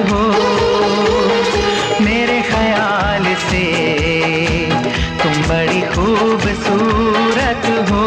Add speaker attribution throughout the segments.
Speaker 1: हो, मेरे ख्याल से तुम बड़ी खूबसूरत हो।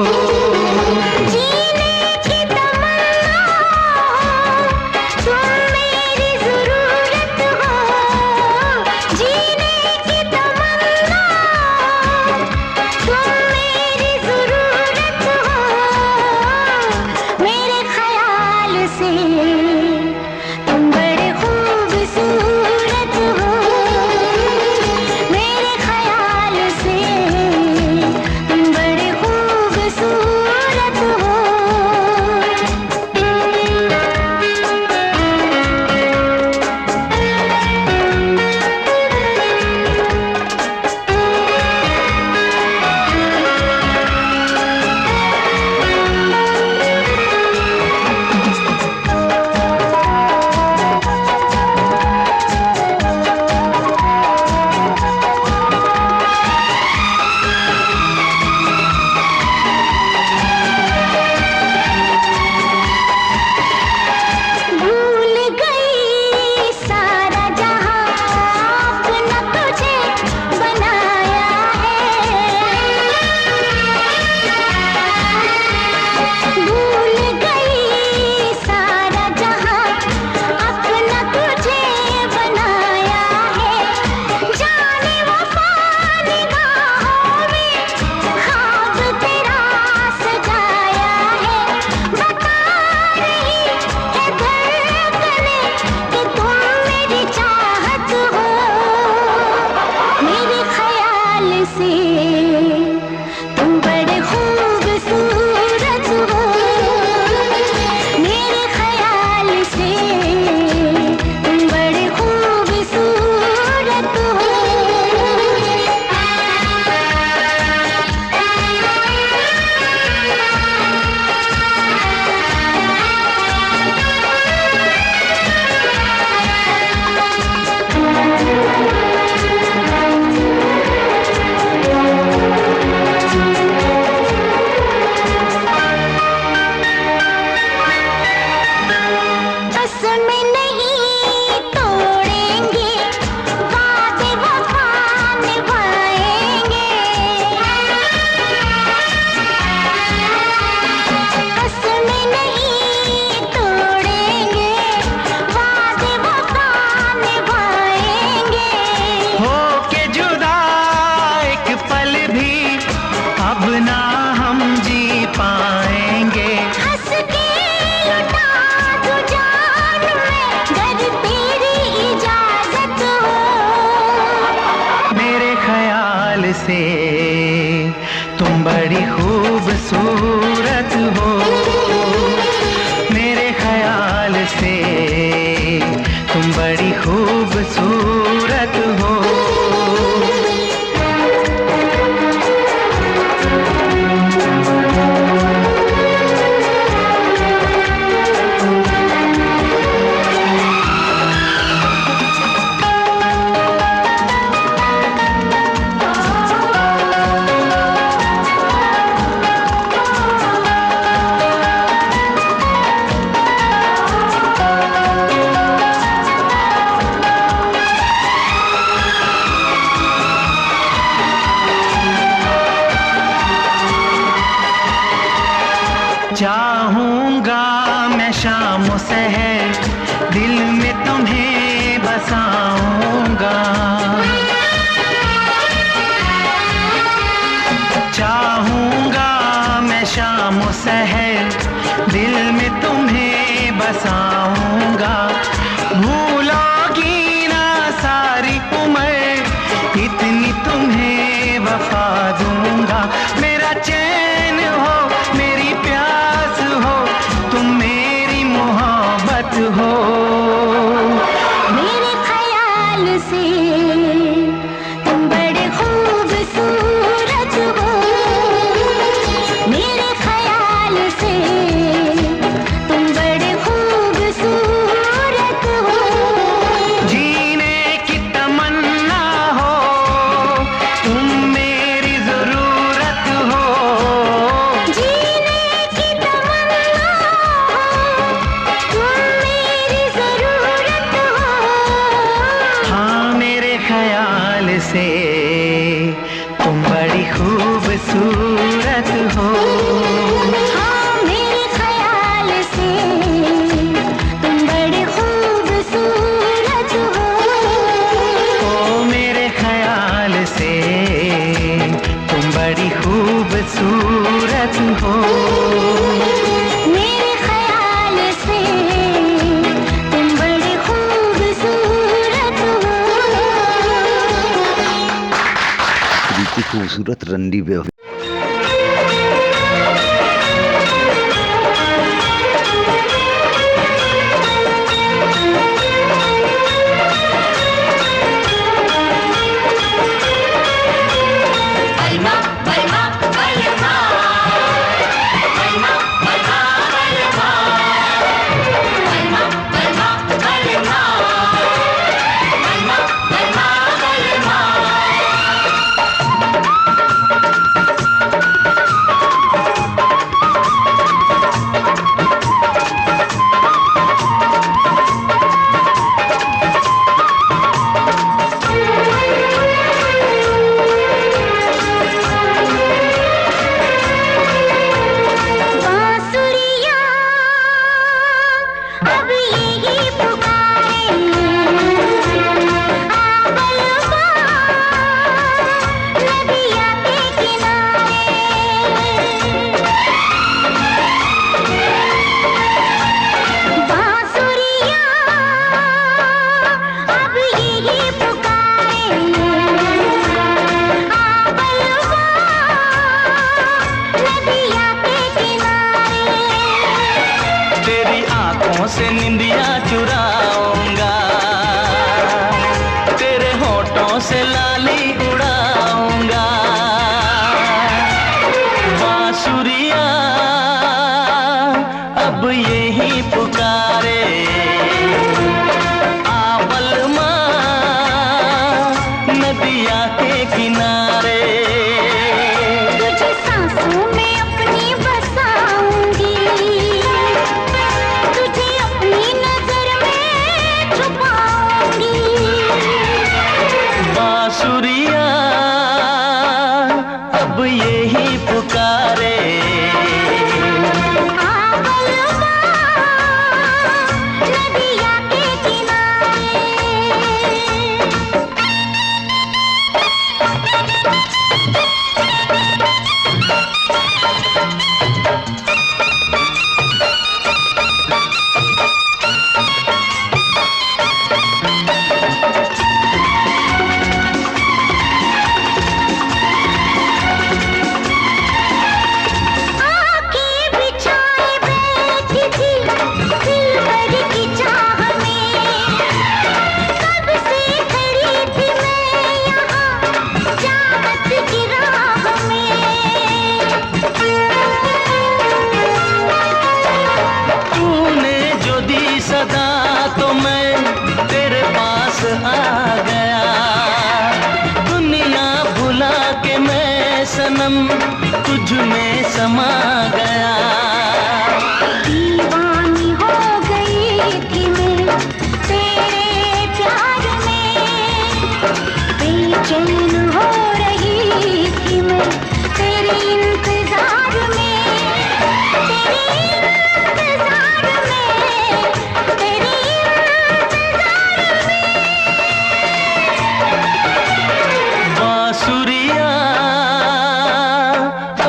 Speaker 1: से तुम बड़ी खूबसूरत हो, मेरे ख्याल से तुम बड़ी खूबसूरत हो। चाहूंगा मैं शाम सहर दिल में तुम्हें बसाऊंगा, चाहूंगा मैं शाम सहर दिल में तुम्हें बसाऊंगा। भूलोगी ना सारी उम्र इतनी तुम्हें वफा दूंगा। मेरा चैन हो मेरी प्यास हो तुम मेरी मोहब्बत हो।
Speaker 2: मेरे ख्याल
Speaker 1: से तुम बड़ी खूबसूरत हो।
Speaker 2: हाँ मेरे ख्याल से तुम बड़ी खूबसूरत हो।
Speaker 1: ओ मेरे ख्याल से तुम बड़ी खूबसूरत हो।
Speaker 2: मेरे ख्याल से तुम बड़ी खूबसूरत हो।
Speaker 3: प्रीति खूबसूरत रंडी पे
Speaker 1: से निंदिया चुराऊंगा, तेरे होठों से लाली उड़ाऊंगा। बांसुरिया अब यही पुकारे, आवल माँ नदिया के किनारे।
Speaker 2: तुझे सांसों में अपनी बसाऊंगी, तुझे अपनी नजर में छुपाऊंगी।
Speaker 1: बांसुरिया अब यही पुकारे,
Speaker 2: नदिया के किनारे।
Speaker 1: तो मैं तेरे पास आ गया, दुनिया भुला के मैं सनम तुझ में समा गया।
Speaker 2: दीवानी हो गई थी मैं तेरे प्यार में, बेचैन हो रही थी मैं तेरे इंतजार में, तेरे इंतजार में, तेरे इंतजार में।
Speaker 1: बांसुरिया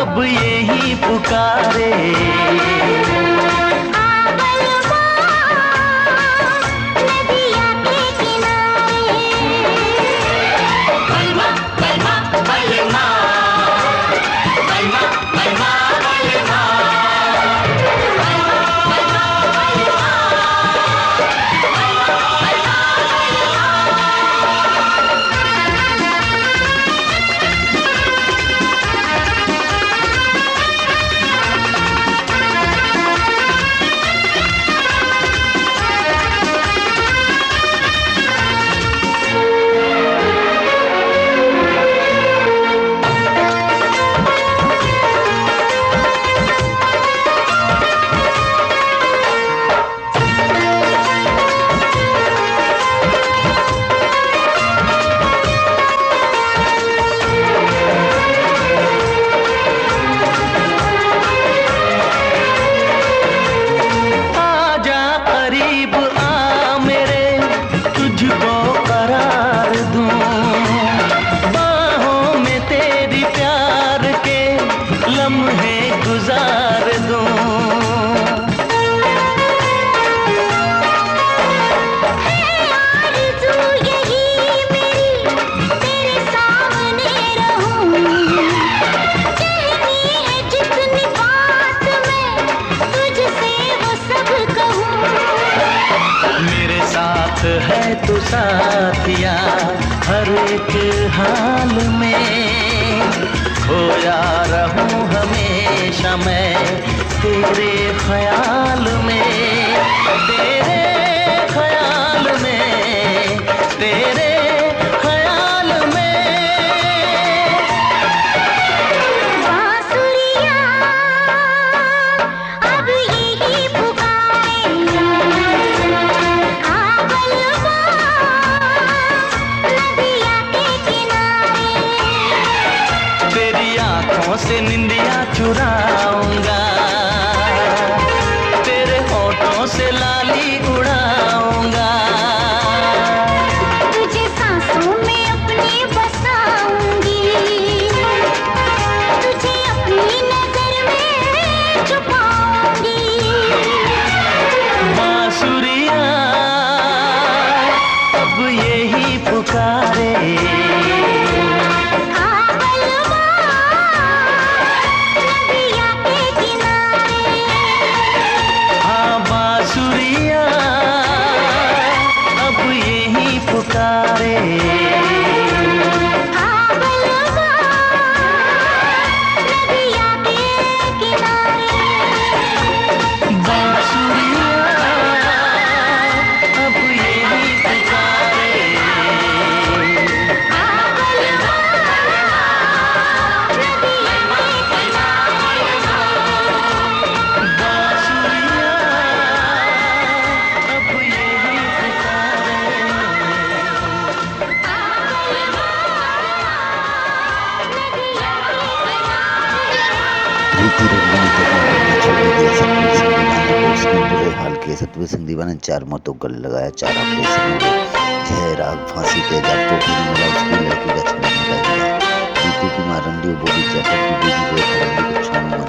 Speaker 1: अब यही पुकारे, साथ है तू साथिया हर एक हाल में, खोया रहूं हमेशा मैं तेरे ख्याल में, तेरे ख्याल में, तेरे ख्याल में।
Speaker 2: बांसुरियाँ अब यही पुकारे, आबलवा नदिया के किनारे।
Speaker 1: तेरी आंखों से निंदिया चुराऊंगा, तेरे होठों से लाली उड़ाऊंगा,
Speaker 2: तुझे सांसों में अपनी बसाऊंगी, तुझे अपनी नजर में छुपाऊंगी।
Speaker 1: बांसुरियाँ अब यही पुकारे,
Speaker 2: आबलवा नदिया के किनारे।
Speaker 1: हाँ बांसुरियाँ अब यही पुकारे,
Speaker 2: आबलवा नदिया के किनारे।
Speaker 1: बांसुरियाँ अब यही पुकारे,
Speaker 2: आबलवा नदिया के किनारे।
Speaker 1: बांसुरियाँ अब यही पुकारे।
Speaker 3: प्रीति रंगनी करना छोड़ दिया सतवीर सिंह दीवाने को, उसने बुरे हाल किए। सतवीर सिंह दीवाने 4 मौतों को गले लगाया, 4 ऑपरेशन हुए। जय राग फांसी के जातों को मिला, उसकी लड़की का छड़ा मिला दिया। प्रीति कुमार रंडी और बॉबी जैकब की बीवी रेखा रंडी को छोड़ मारा।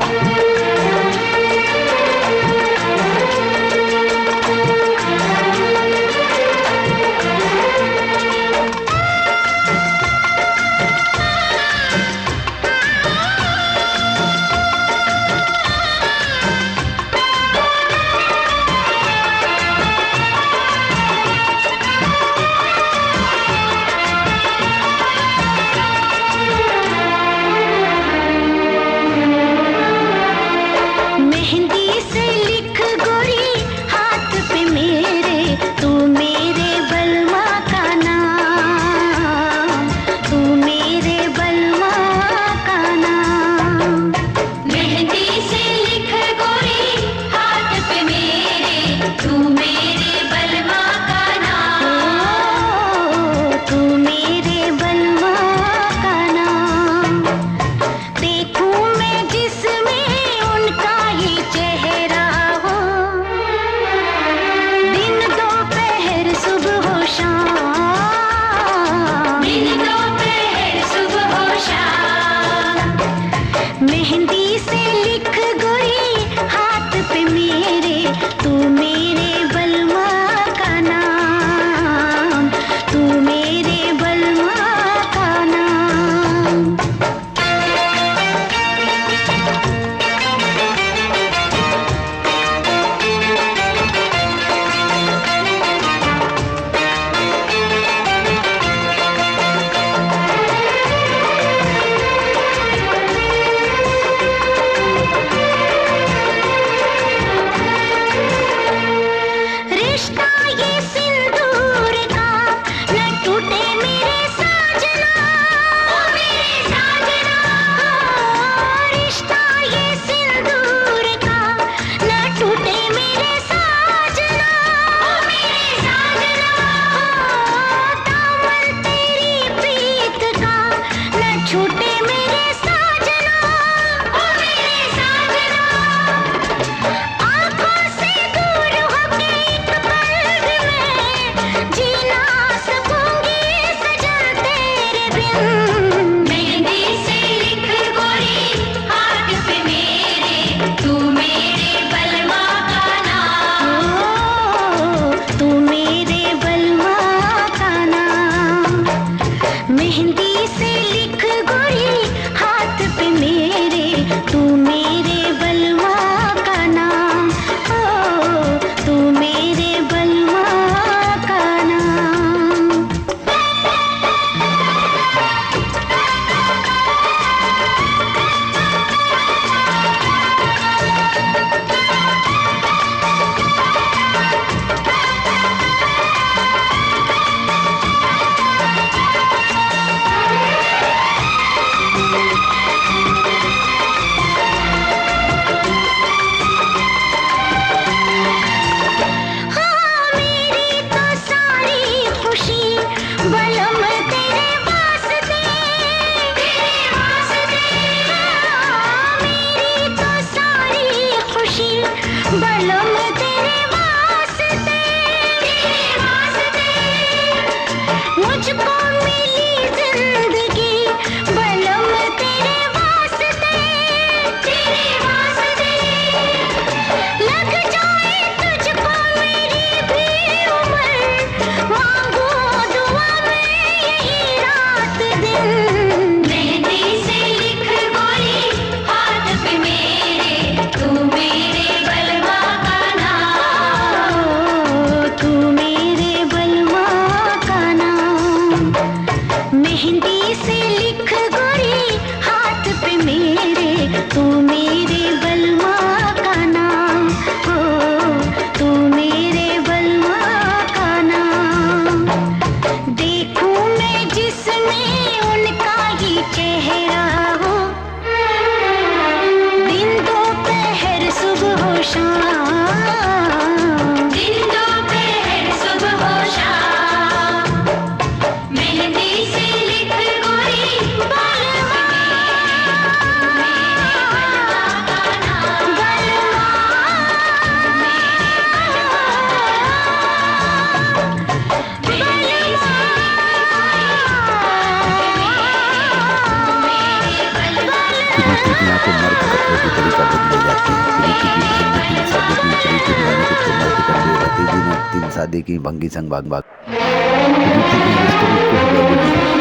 Speaker 3: शादी की भंगी संग भाग भाग रीति की रिश्तों में कोई वैल्यू नहीं है।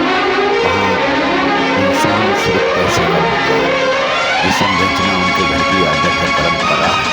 Speaker 3: वहाँ इंसान सिर्फ पैसे का भूखा है। विषम व्यंजना उनके घर की आदत है, परंपरा है।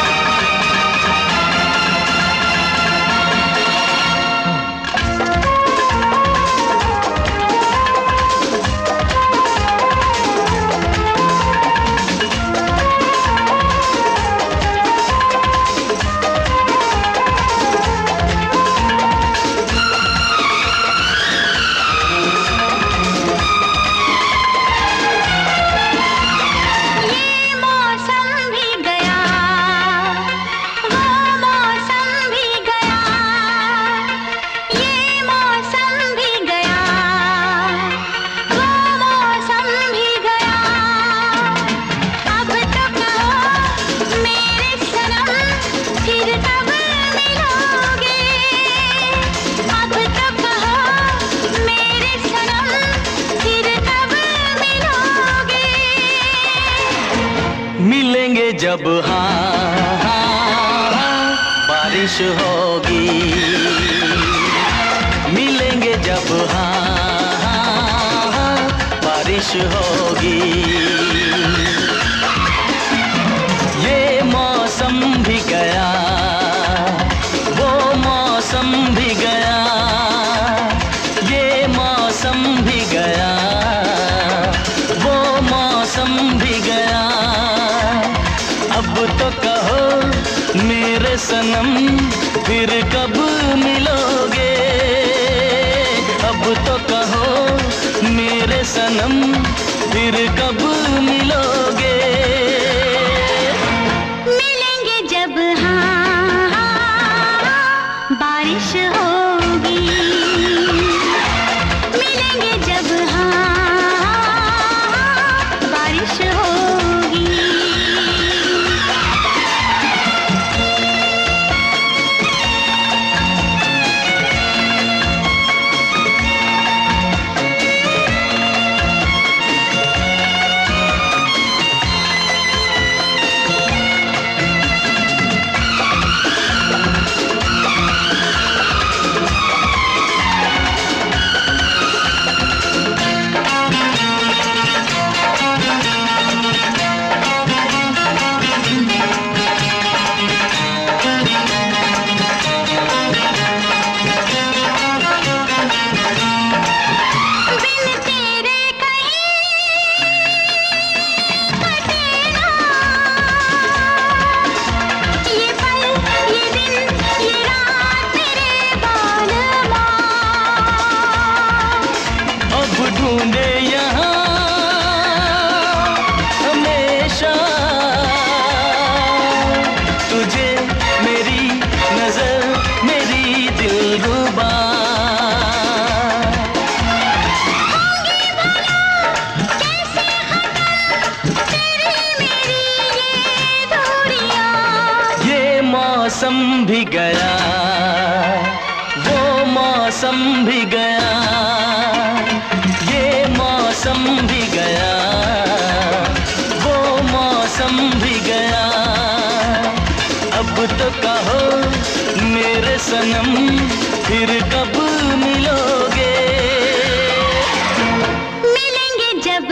Speaker 1: मिलेंगे जब बारिश होगी, मिलेंगे जब बारिश होगी। ये मौसम भी गया, वो मौसम भी गया, ये मौसम भी गया, वो मौसम भी गया। अब तो कहो मेरे सनम फिर कब मिलोगे, अब तो कहो मेरे सनम फिर कब मिलोगे।
Speaker 2: मिलेंगे जब बारिश होगी, मिलेंगे जब बारिश होगी।
Speaker 1: ढूंढे यहाँ हमेशा तुझे मेरी नजर, मेरी दिलरुबा। ये मौसम भी गया, वो मौसम भी गया, ये मौसम भी गया, वो मौसम भी गया। अब तो कहो मेरे सनम फिर कब मिलोगे।
Speaker 2: मिलेंगे जब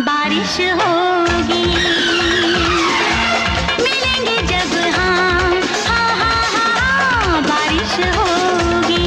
Speaker 2: बारिश होगी, मिलेंगे जब बारिश होगी।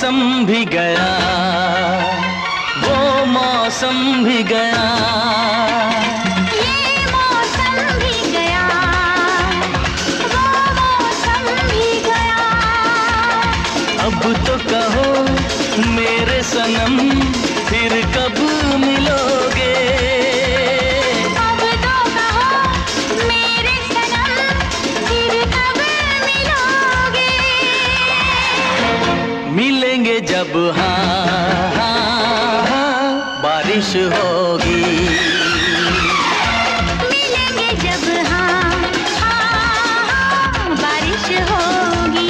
Speaker 1: मौसम भी गया, वो मौसम भी गया,
Speaker 2: ये मौसम भी गया, वो मौसम भी गया।
Speaker 1: अब तो कहो मेरे सनम फिर कब मिलोगे,
Speaker 2: अब तो कहो मेरे सनम फिर कब मिलोगे।
Speaker 1: मिलेंगे जब हाँ हाँ हाँ बारिश होगी,
Speaker 2: मिलेंगे जब हाँ हाँ हाँ बारिश होगी।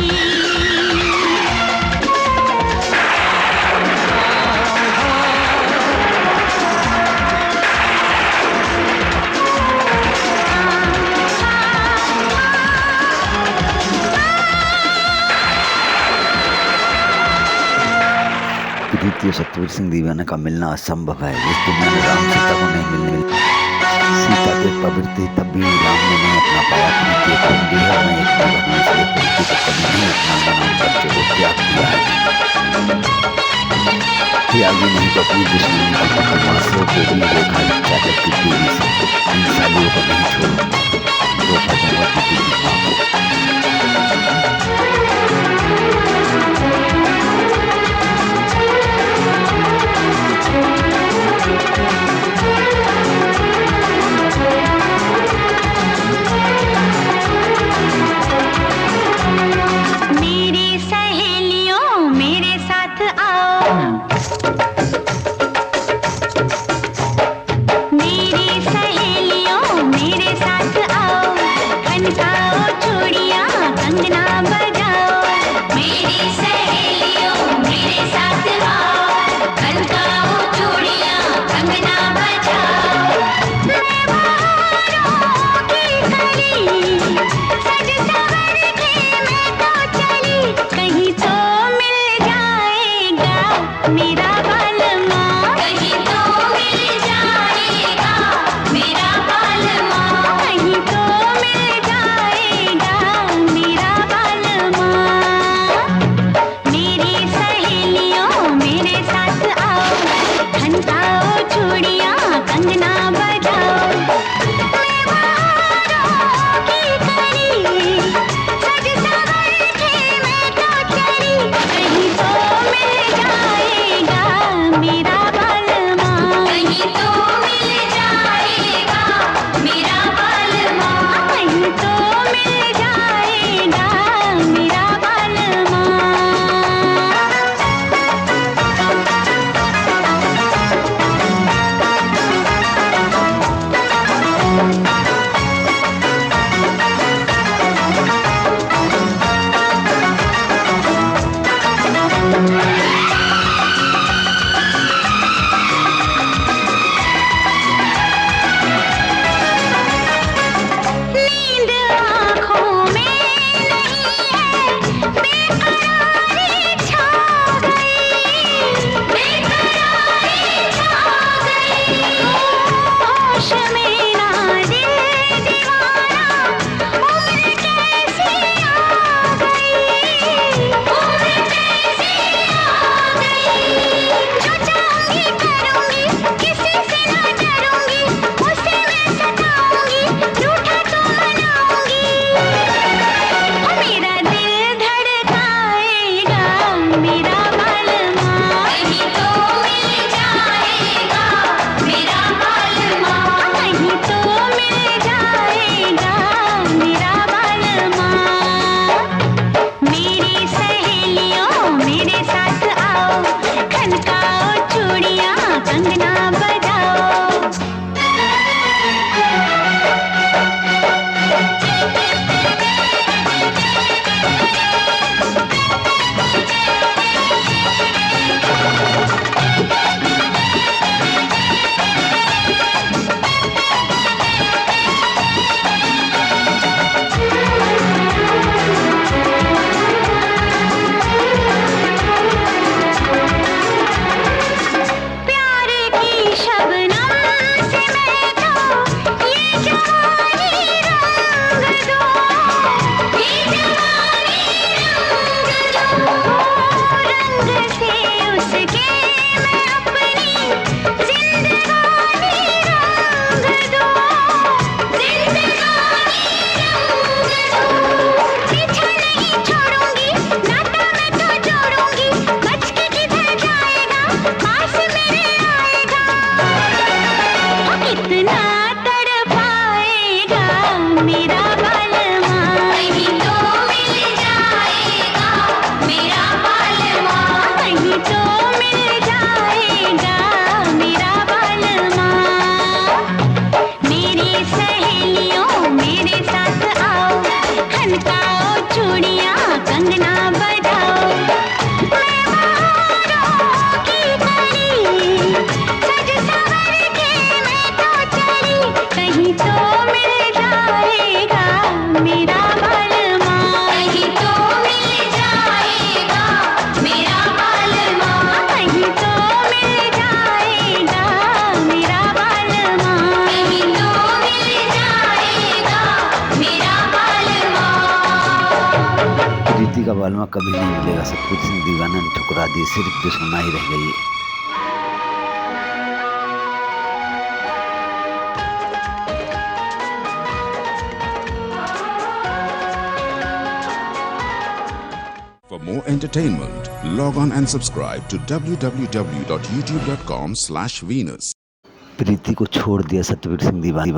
Speaker 3: द्वितीय सतवीर सिंह दीवाना का मिलना असंभव है। इस दुनिया में राम सीता को नहीं मिलने सीता के पवित्र थी, तब भी राम ने नहीं अपना पाया प्रीति को। बिहार में एक भगवान से प्रीति को कभी नहीं अपना नाम बच्चे को त्याग दिया है। त्यागी नहीं तो अपनी दुश्मनी की तकमासों को भी देखा चादर की देवी से। इन सालियों को नहीं छोड़ो, धोखा दूंगा किसी की माँ को।
Speaker 2: मेरी सहेलियों मेरे साथ आओ, मेरी सहेलियों मेरे साथ आओ, खनकाओ चूड़ियां
Speaker 3: वालवा कभी नहीं मिलेगा। सतवीर सिंह दीवाना ने ठुकरा दी, सिर्फ दुश्मनाई रह गई।
Speaker 4: For more entertainment, log on and subscribe to www.youtube.com/Venus.
Speaker 3: प्रीति को छोड़ दिया सतवीर सिंह दीवाना।